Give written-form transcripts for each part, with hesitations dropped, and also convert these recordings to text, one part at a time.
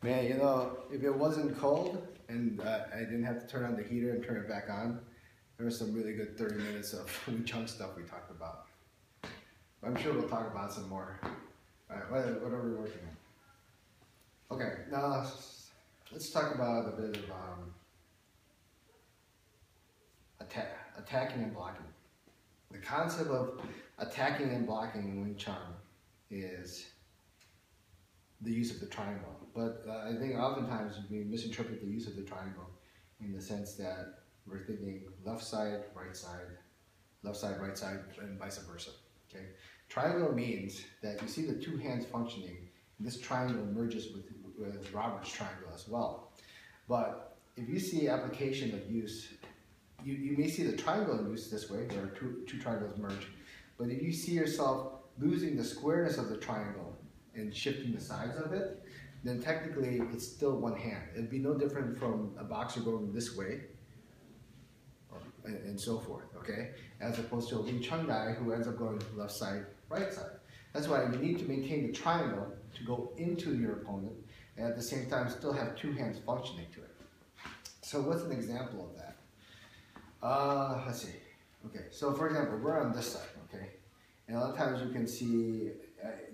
Man, you know, if it wasn't cold and I didn't have to turn on the heater and turn it back on, there was some really good 30 minutes of Wing Chun stuff we talked about. I'm sure we'll talk about some more. All right, what are we working on? Okay, now let's talk about a bit of attacking and blocking. The concept of attacking and blocking in Wing Chun is the use of the triangle. But I think oftentimes we misinterpret the use of the triangle in the sense that we're thinking left side, right side, and vice versa. Okay, triangle means that you see the two hands functioning. And this triangle merges with Robert's triangle as well. But if you see application of use, you may see the triangle in use this way. There are two triangles merge. But if you see yourself losing the squareness of the triangle and shifting the sides of it, then technically it's still one hand. It'd be no different from a boxer going this way and so forth, okay? As opposed to a Wing Chun guy who ends up going left side, right side. That's why you need to maintain the triangle to go into your opponent and at the same time still have two hands functioning to it. So what's an example of that? Let's see. Okay, so for example, we're on this side, okay? And a lot of times you can see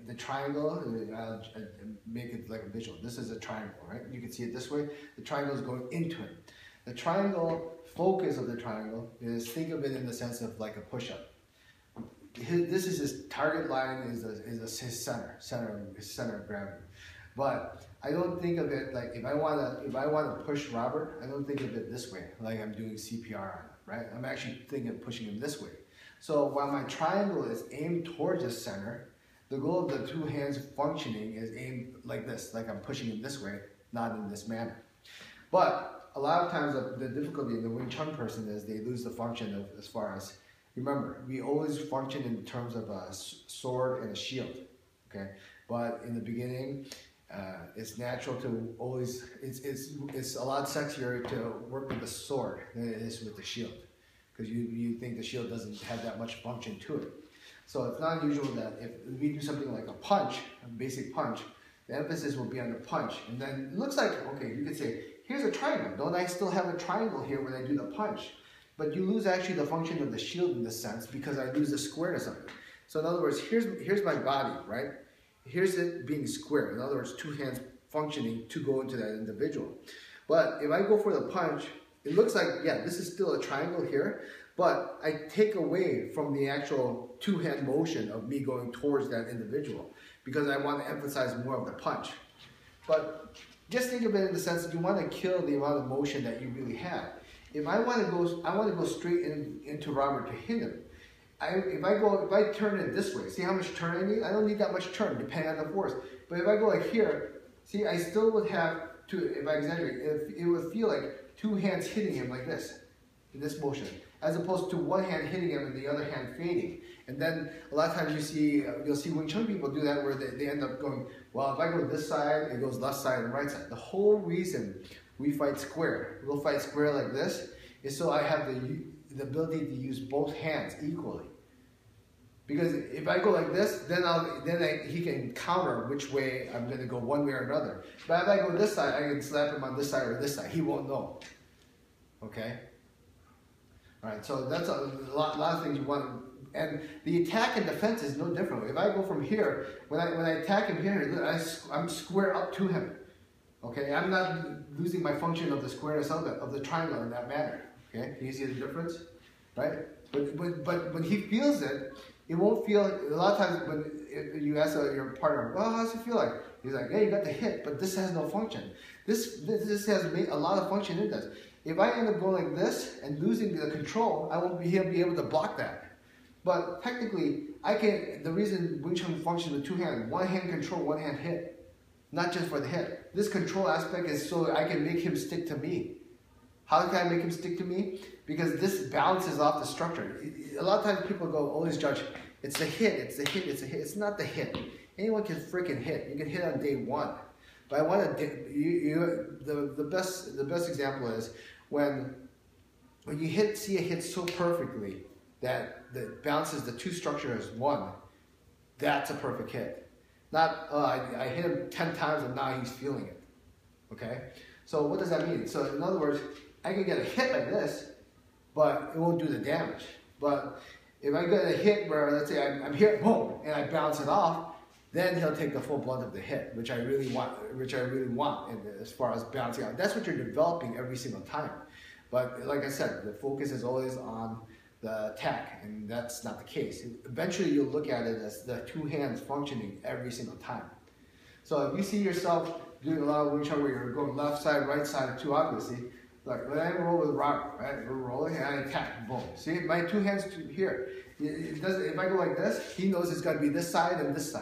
the triangle, make it like a visual. This is a triangle, right? You can see it this way. The triangle is going into it. The triangle, focus of the triangle is, think of it in the sense of like a push-up. This is his target line, is his center of gravity. But I don't think of it like if I wanna push Robert, I don't think of it this way, like I'm doing CPR on him, right? I'm actually thinking of pushing him this way. So while my triangle is aimed towards the center, the goal of the two hands functioning is aimed like this, like I'm pushing him this way, not in this manner. But a lot of times the difficulty in the Wing Chun person is they lose the function of, as far as, remember, we always function in terms of a sword and a shield, okay? But in the beginning, it's natural to always, it's a lot sexier to work with the sword than it is with the shield, because you think the shield doesn't have that much function to it. So it's not unusual that if we do something like a punch, a basic punch, the emphasis will be on the punch. And then it looks like, okay, you could say, here's a triangle. Don't I still have a triangle here when I do the punch? But you lose actually the function of the shield in this sense because I lose the squareness of it. So in other words, here's my body, right? Here's it being square. In other words, two hands functioning to go into that individual. But if I go for the punch, it looks like, yeah, this is still a triangle here, but I take away from the actual two-hand motion of me going towards that individual because I want to emphasize more of the punch. But just think of it in the sense that you want to kill the amount of motion that you really have. If I want to go straight into Robert to hit him. If I turn it this way, see how much turn I need? I don't need that much turn, depending on the force. But if I go like here, see, I still would have to, if I exaggerate, it would feel like two hands hitting him like this, in this motion, as opposed to one hand hitting him and the other hand fading. And then a lot of times you'll see Wing Chun people do that where they end up going, well, if I go this side, it goes left side and right side. The whole reason we fight square, we'll fight square like this, is so I have the ability to use both hands equally. Because if I go like this, then he can counter which way I'm going to go, one way or another. But if I go this side, I can slap him on this side or this side. He won't know. Okay? All right, so that's a lot of things you want. And the attack and defense is no different. If I go from here, when I attack him here, I'm square up to him. Okay, I'm not losing my function of the squareness of the triangle in that manner. Okay, can you see the difference? Right? But when he feels it, it won't feel, a lot of times when you ask your partner, well, how does it feel like? He's like, yeah, you got the hit, but this has no function. This has made a lot of function in this. If I end up going like this and losing the control, I won't be able to block that. But technically, the reason Wing Chun functions with two hands, one hand control, one hand hit, not just for the hit. This control aspect is so I can make him stick to me. How can I make him stick to me? Because this balances off the structure. A lot of times people always judge, it's the hit, it's the hit, it's the hit. It's not the hit. Anyone can freaking hit. You can hit on day one. But I want to, the best example is when you see a hit so perfectly that balances the two structures as one, that's a perfect hit. Not, I hit him 10 times and now he's feeling it. okay? So what does that mean? So in other words, I can get a hit like this, but it won't do the damage. But if I get a hit where, let's say I'm hit, boom, and I bounce it off, then he'll take the full brunt of the hit, which I really want, as far as bouncing out. That's what you're developing every single time. But like I said, the focus is always on the attack, and that's not the case. Eventually, you'll look at it as the two hands functioning every single time. So if you see yourself doing a lot of Wing Chun where you're going left side, right side too obviously, like when I roll with Robert, right? We're rolling and I attack, boom. See, my two hands here. It doesn't, if I go like this, he knows it's got to be this side and this side.